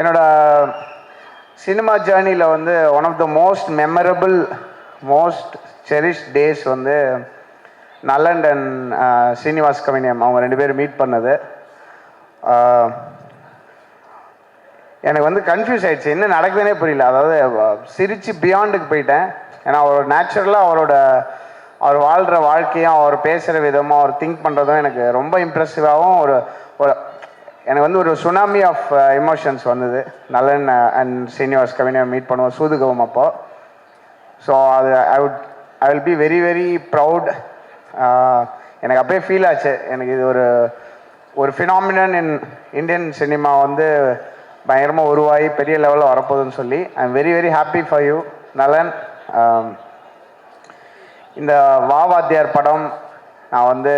என்னோட சினிமா ஜேர்னியில் வந்து one of the most memorable most cherish days வந்து நலன் அண்ட் ஸ்ரீனிவாஸ் கவினியம் அவங்க 2 பேரும் மீட் பண்ணது. எனக்கு வந்து கன்ஃபியூஸ் ஆகிடுச்சு, என்ன நடக்குதுன்னே புரியல. அதாவது சிரித்து பியாண்டுக்கு போயிட்டேன். ஏன்னா அவர் நேச்சுரலாக அவர் வாழ்கிற வாழ்க்கையும் அவர் பேசுகிற விதமும் அவர் திங்க் பண்ணுறதும் எனக்கு ரொம்ப இம்ப்ரெசிவாகவும் ஒரு எனக்கு வந்து ஒரு சுனாமி ஆஃப் எமோஷன்ஸ் வந்தது நலன் அண்ட் ஸ்ரீனிவாஸ் கவினியம் மீட் பண்ணுவோம் சூதுகவும் அப்போ. ஸோ அது ஐ will be very very proud. எனக்கு அப்பயே ஃபீல் ஆச்சு, எனக்கு இது ஒரு ஃபினாமினன் இன் இந்தியன் சினிமா வந்து பயங்கரமாக உருவாகி பெரிய லெவலில் வரப்போகுதுன்னு சொல்லி ஐ am very very happy for you நலன். இந்த வாத்தியார் படம் நான் வந்து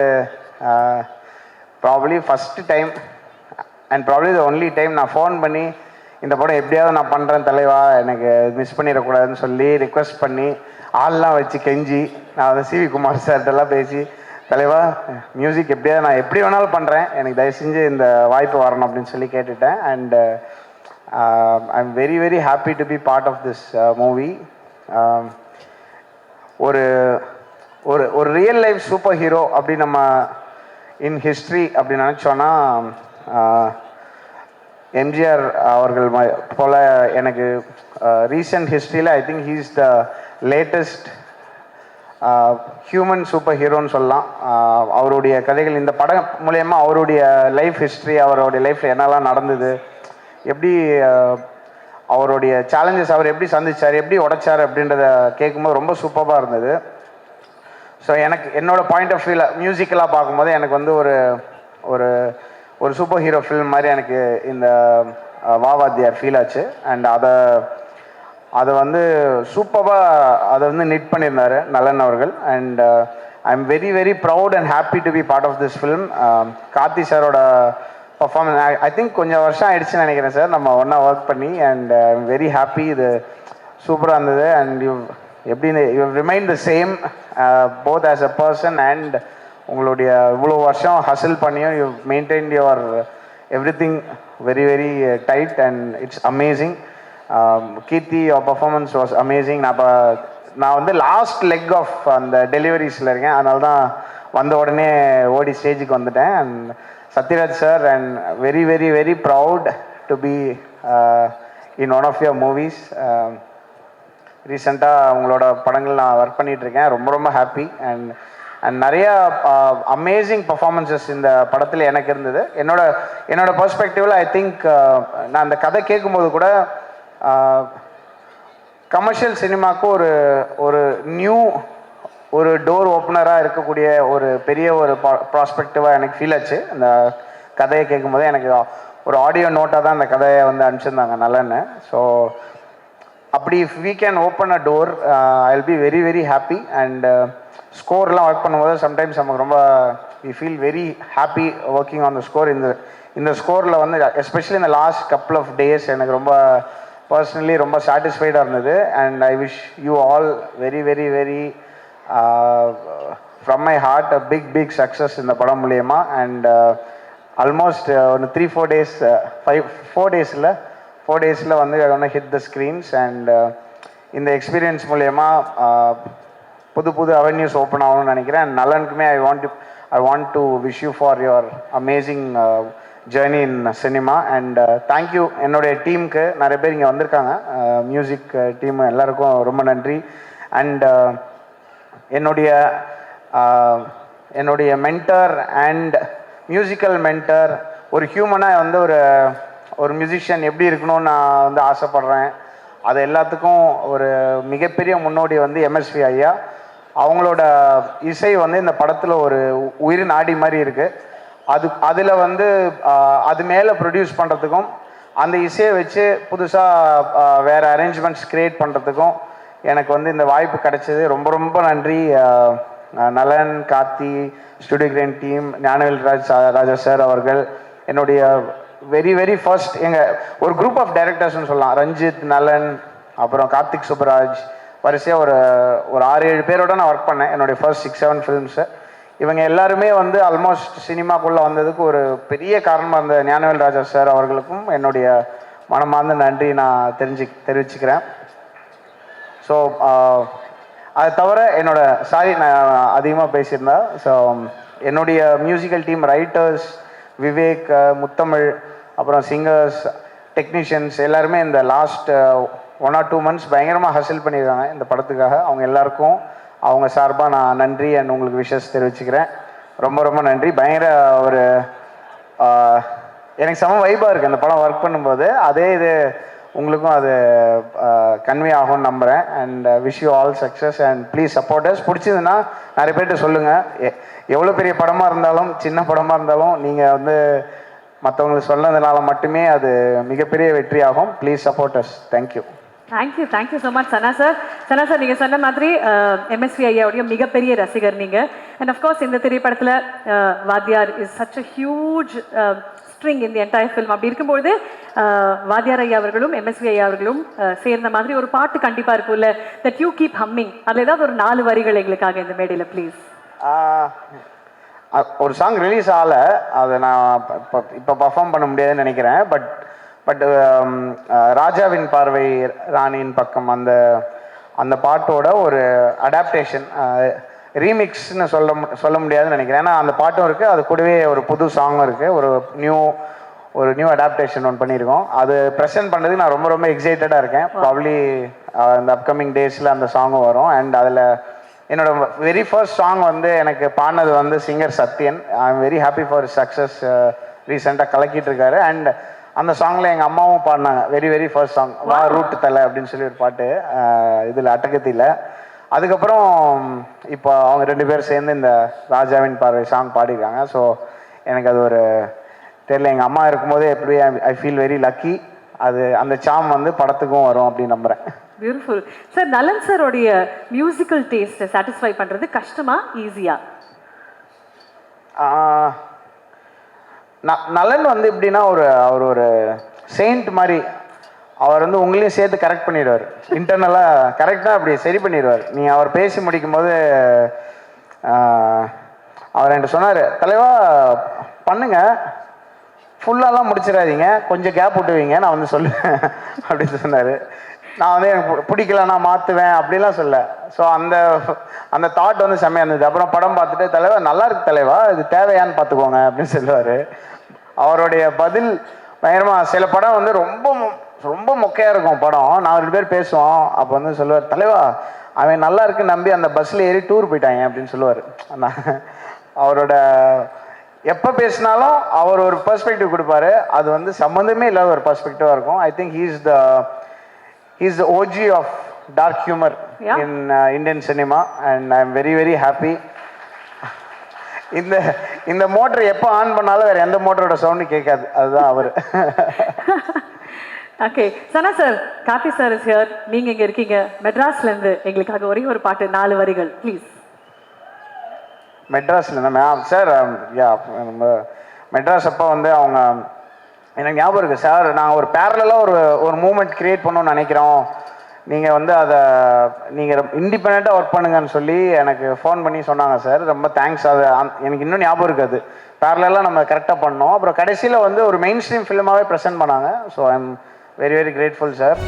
probably first time and probably the only time நான் ஃபோன் பண்ணி இந்த படம் எப்படியாவது நான் பண்ணுறேன் தலைவா, எனக்கு மிஸ் பண்ணிடக்கூடாதுன்னு சொல்லி ரிக்வெஸ்ட் பண்ணி ஆள்லாம் வச்சு கெஞ்சி நான் வந்து சிவி குமார் சார்கிட்டலாம் பேசி தலைவா மியூசிக் எப்படியாவது நான் எப்படி வேணாலும் பண்ணுறேன், எனக்கு தயவு செஞ்சு இந்த வாய்ப்பு வரணும் அப்படின்னு சொல்லி கேட்டுட்டேன். And I am very very happy to be part of this movie. ஒரு ஒரு ரியல் லைஃப் சூப்பர் ஹீரோ அப்படி நம்ம இன் ஹிஸ்ட்ரி அப்படி நினச்சோன்னா எம்ஜிஆர் அவர்கள் போல் எனக்கு ரீசன்ட் ஹிஸ்ட்ரியில் I think he is the latest human super ஹீரோன்னு சொல்லலாம். அவருடைய கதைகள் இந்த படம் மூலயமா அவருடைய லைஃப் ஹிஸ்ட்ரி, அவருடைய லைஃப்பில் என்னெல்லாம் நடந்தது, எப்படி அவருடைய சேலஞ்சஸ் அவர் எப்படி சந்திச்சார், எப்படி உடைச்சார் அப்படின்றத கேட்கும்போது ரொம்ப சூப்பராக இருந்தது. ஸோ எனக்கு என்னோடய பாயிண்ட் ஆஃப் வியூவில் மியூசிக்கலாக பார்க்கும்போது எனக்கு வந்து ஒரு ஒரு சூப்பர் ஹீரோ ஃபில்ம் மாதிரி எனக்கு இந்த வாத்தியார் ஃபீல் ஆச்சு. அண்ட் அதை வந்து சூப்பராக அதை வந்து நிட் பண்ணியிருந்தார் நலன் அவர்கள். And I am very very proud and happy to be part of this film. Karthi சாரோட பர்ஃபார்மன்ஸ் ஐ திங்க் கொஞ்சம் வருஷம் ஆயிடுச்சுன்னு நினைக்கிறேன் சார் நம்ம ஒன்றா ஒர்க் பண்ணி. And I am very happy, இது சூப்பராக இருந்தது. அண்ட் எப்படி you remain the same both as a person and உங்களுடைய இவ்வளோ வருஷம் ஹசில் பண்ணியும் you maintain your everything very very tight and it's amazing. Keerthi your performance was amazing. நான் வந்து லாஸ்ட் லெக் ஆஃப் அந்த டெலிவரிஸில் இருக்கேன், அதனால தான் வந்த உடனே ஓடி ஸ்டேஜுக்கு வந்துட்டேன். And Sathyaraj sir and very very very proud to be in one of your movies. ரீசெண்டாக உங்களோட படங்கள் நான் ஒர்க் பண்ணிகிட்ருக்கேன், ரொம்ப ரொம்ப ஹாப்பி. அண்ட் நிறையா அமேசிங் பர்ஃபார்மன்ஸஸ் இந்த படத்தில் எனக்கு இருந்தது. என்னோட பெர்ஸ்பெக்டிவில் ஐ திங்க் நான் அந்த கதை கேட்கும்போது கூட கமர்ஷியல் சினிமாவுக்கு ஒரு நியூ ஒரு டோர் ஓப்பனராக இருக்கக்கூடிய ஒரு பெரிய ஒரு ப்ராஸ்பெக்டிவாக எனக்கு ஃபீல் ஆச்சு. அந்த கதையை கேட்கும்போது எனக்கு ஒரு ஆடியோ நோட்டாக தான் அந்த கதையை வந்து அனுப்பிச்சிருந்தாங்க நல்லன்னு. ஸோ அப்படி if we can open a door I will be very very happy. And ஸ்கோர்லாம் ஒர்க் பண்ணும்போது சம்டைம்ஸ் நமக்கு ரொம்ப we feel very happy working on the score. இந்த ஸ்கோரில் வந்து எஸ்பெஷலி இந்த லாஸ்ட் கப்புள் ஆஃப் டேஸ் எனக்கு ரொம்ப பர்சனலி ரொம்ப சாட்டிஸ்ஃபைடாக இருந்தது. And I wish you all very very very from my heart a big success இந்த படம் மூலயமா. அண்ட் ஆல்மோஸ்ட் ஒரு 3-4 டேஸ் 4 டேஸில் வந்து ஒன்று ஹிட் த ஸ்க்ரீன்ஸ். அண்ட் இந்த எக்ஸ்பீரியன்ஸ் மூலயமா புது அவென்யூஸ் ஓப்பன் ஆகணும்னு நினைக்கிறேன். அண்ட் நலனுக்குமே I want to wish you for your amazing journey in cinema. And thank you என்னுடைய டீமுக்கு, நிறைய பேர் இங்கே வந்திருக்காங்க, மியூசிக் டீம் எல்லாருக்கும் ரொம்ப நன்றி. அண்ட் என்னுடைய மென்டர் அண்ட் மியூசிக்கல் மென்டர், ஒரு ஹியூமனாக வந்து ஒரு மியூசிஷியன் எப்படி இருக்கணும்னு நான் வந்து ஆசைப்பட்றேன். அது எல்லாத்துக்கும் ஒரு மிகப்பெரிய முன்னோடி வந்து எம்எஸ்வி ஐயா. அவங்களோட இசை வந்து இந்த படத்தில் ஒரு உயிர் நாடி மாதிரி இருக்குது. அதில் வந்து அது மேலே ப்ரொடியூஸ் பண்ணுறதுக்கும் அந்த இசையை வச்சு புதுசாக வேறு அரேஞ்ச்மெண்ட்ஸ் க்ரியேட் பண்ணுறதுக்கும் எனக்கு வந்து இந்த வாய்ப்பு கிடைச்சது. ரொம்ப ரொம்ப நன்றி Nalan, Karthi, studio green team, Gnanavel Raja sir அவர்கள். என்னுடைய வெரி வெரி ஃபர்ஸ்ட் ஒரு குரூப் ஆஃப் டைரக்டர்ஸ்னு சொல்லலாம். ரஞ்சித், நலன், அப்புறம் கார்த்திக் சுப்பராஜ், வரிசையாக ஒரு 6-7 பேரோட நான் ஒர்க் பண்ணேன் என்னுடைய ஃபர்ஸ்ட் 6-7 ஃபிலிம்ஸு. இவங்க எல்லாருமே வந்து ஆல்மோஸ்ட் சினிமாக்குள்ளே வந்ததுக்கு ஒரு பெரிய காரணமாக இருந்த ஞானவேல் ராஜா சார் அவர்களுக்கும் என்னுடைய மனமார்ந்த நன்றி நான் தெரிவிச்சுக்கிறேன். ஸோ அதை தவிர என்னோட சாரி நான் அதிகமாக பேசியிருந்தேன். ஸோ என்னுடைய மியூசிக்கல் டீம் ரைட்டர்ஸ் விவேக், முத்தமிழ், அப்புறம் சிங்கர்ஸ், டெக்னீஷியன்ஸ் எல்லாருமே இந்த லாஸ்ட் 1 or 2 months பயங்கரமாக ஹசில் பண்ணியிருக்காங்க இந்த படத்துக்காக. அவங்க எல்லாருக்கும் அவங்க சார்பாக நான் நன்றி அண்ட் உங்களுக்கு விஷஸ் தெரிவிச்சுக்கிறேன். ரொம்ப ரொம்ப நன்றி. பயங்கர ஒரு எனக்கு செம வைபாக இருக்குது அந்த படம் ஒர்க் பண்ணும்போது. அதே இது உங்களுக்கும் அது கன்வே ஆகும்னு நம்புகிறேன். And wish you all success and please support us. பிடிச்சதுன்னா நிறைய பேர்கிட்ட சொல்லுங்கள். எவ்வளோ பெரிய படமாக இருந்தாலும் சின்ன படமாக இருந்தாலும் நீங்கள் வந்து மற்றவங்களுக்கு சொன்னதுனால மட்டுமே அது மிகப்பெரிய வெற்றி ஆகும். Please support us. Thank you. Thank you so much Sana sir. Sana sir, நீங்கள் சொன்ன மாதிரி எம்எஸ்வி ஐயாவுடைய மிகப்பெரிய ரசிகர் நீங்கள். அண்ட் அஃப்கோர்ஸ் இந்த திரைப்படத்தில் வாத்தியார் is such a huge string in the entire film. அப்படி இருக்கும்போது வாத்தியார் ஐயா அவர்களும் எம்எஸ்வி ஐயா அவர்களும் சேர்ந்த மாதிரி ஒரு பாட்டு கண்டிப்பாக இருக்கும்ல, தட் யூ கீப் ஹம்மிங். அதில் ஏதாவது ஒரு 4 வரிகள் எங்களுக்காக இந்த மேடையில் ப்ளீஸ். ஒரு சாங் ரிலீஸ் ஆகலை, அதை நான் இப்போ பர்ஃபார்ம் பண்ண முடியாதுன்னு நினைக்கிறேன். பட் ராஜாவின் பார்வை ராணியின் பக்கம் அந்த பாட்டோட ஒரு அடாப்டேஷன் ரீமிக்ஸ்னு சொல்ல முடியாதுன்னு நினைக்கிறேன். ஏன்னா அந்த பாட்டும் இருக்குது, அது கூடவே ஒரு புது சாங்கும் இருக்குது. ஒரு நியூ அடாப்டேஷன் ஒன்று பண்ணியிருக்கோம். அது ப்ரெசென்ட் பண்ணுறதுக்கு நான் ரொம்ப ரொம்ப எக்ஸைட்டடாக இருக்கேன். ப்ராப்ளி இந்த அப்கமிங் டேஸில் அந்த சாங்கும் வரும். அண்ட் அதில் என்னோட வெரி ஃபர்ஸ்ட் சாங் வந்து எனக்கு பாடினது வந்து singer Sathyan. I am very happy for success. ரீசெண்டாக கலக்கிட்டு இருக்காரு. அண்ட் அந்த சாங்கில் எங்கள் அம்மாவும் பாடினாங்க. வெரி ஃபர்ஸ்ட் சாங் வா ரூட்டு தலை அப்படின்னு சொல்லி ஒரு பாட்டு இதில் அட்டகத்தியில். அதுக்கப்புறம் இப்போ அவங்க 2 பேர் சேர்ந்து இந்த ராஜாவின் பார்வை சாங் பாடிருக்காங்க. ஸோ எனக்கு அது ஒரு தெரியல, எங்கள் அம்மா இருக்கும்போதே எப்படி ஐ ஃபீல் வெரி லக்கி. அது அந்த சாம் வந்து படத்துக்கும் வரும் அப்படின்னு நம்புகிறேன். Beautiful sir. நலன் சாரோடைய மியூசிக்கல் டேஸ்ட்டை சாட்டிஸ்ஃபை பண்ணுறது கஷ்டமா ஈஸியா? நலன் வந்து எப்படின்னா அவர் ஒரு செயின்ட் மாதிரி. அவர் வந்து உங்களையும் சேர்த்து கரெக்ட் பண்ணிடுவார். இன்டர்னலாக கரெக்டாக அப்படி சரி பண்ணிடுவார். நீங்கள் அவர் பேசி முடிக்கும் போது அவர் என்கிட்ட சொன்னார், தலைவா பண்ணுங்க, ஃபுல்லாலாம் முடிச்சிடாதீங்க, கொஞ்சம் கேப் விட்டுவீங்க, நான் வந்து சொல்லுவேன் அப்படின்னு சொன்னார். நான் வந்து எனக்கு பிடிக்கலன்னா மாற்றுவேன் அப்படிலாம் சொல்ல. ஸோ அந்த தாட் வந்து செம்மையாக இருந்தது. அப்புறம் படம் பார்த்துட்டு, தலைவா நல்லா இருக்கு தலைவா, இது தேவையான்னு பார்த்துக்கோங்க அப்படின்னு சொல்லுவார். அவருடைய பதில் பயங்கரமாக. சில படம் வந்து ரொம்ப மொக்கையாக இருக்கும் படம். நான் 2 பேர் பேசுவோம். அப்போ வந்து சொல்லுவார், தலைவா அவன் நல்லா இருக்குன்னு நம்பி அந்த பஸ்ஸில் ஏறி டூர் போயிட்டாங்க அப்படின்னு சொல்லுவார். அவரோட எப்போ பேசினாலும் அவர் ஒரு பெர்ஸ்பெக்டிவ் கொடுப்பாரு. அது வந்து சம்மந்தமே இல்லாத ஒரு பெர்ஸ்பெக்டிவாக இருக்கும். I think he is the OG of dark humour in Indian cinema. And I am very happy. இந்த மோட்டர் எப்போ ஆன் பண்ணாலும் வேற எந்த மோட்டரோட சவுண்டு கேட்காது. அதுதான் அவர். Okay Sana sir, Karthi sir is here. நீங்க இங்க இருக்கீங்க மெட்ராஸ்லேருந்து. எங்களுக்காக ஒரே ஒரு பாட்டு 4 வரிகள் ப்ளீஸ். மெட்ராஸில் மேம் சார், யா நம்ம மெட்ராஸ் அப்போ வந்து அவங்க எனக்கு ஞாபகம் இருக்குது சார், நாங்கள் ஒரு பேரலாக ஒரு மூமெண்ட் க்ரியேட் பண்ணணும்னு நினைக்கிறோம், நீங்கள் வந்து அதை நீங்கள் இண்டிபெண்ட்டாக ஒர்க் பண்ணுங்கன்னு சொல்லி எனக்கு ஃபோன் பண்ணி சொன்னாங்க சார். ரொம்ப தேங்க்ஸ். அது எனக்கு இன்னும் ஞாபகம் இருக்காது. பேரலாக நம்ம கரெக்டாக பண்ணோம். அப்புறம் கடைசியில் வந்து ஒரு மெயின் ஸ்ட்ரீம் ஃபிலிமாகவே ப்ரெசென்ட் பண்ணாங்க. So I am very grateful sir.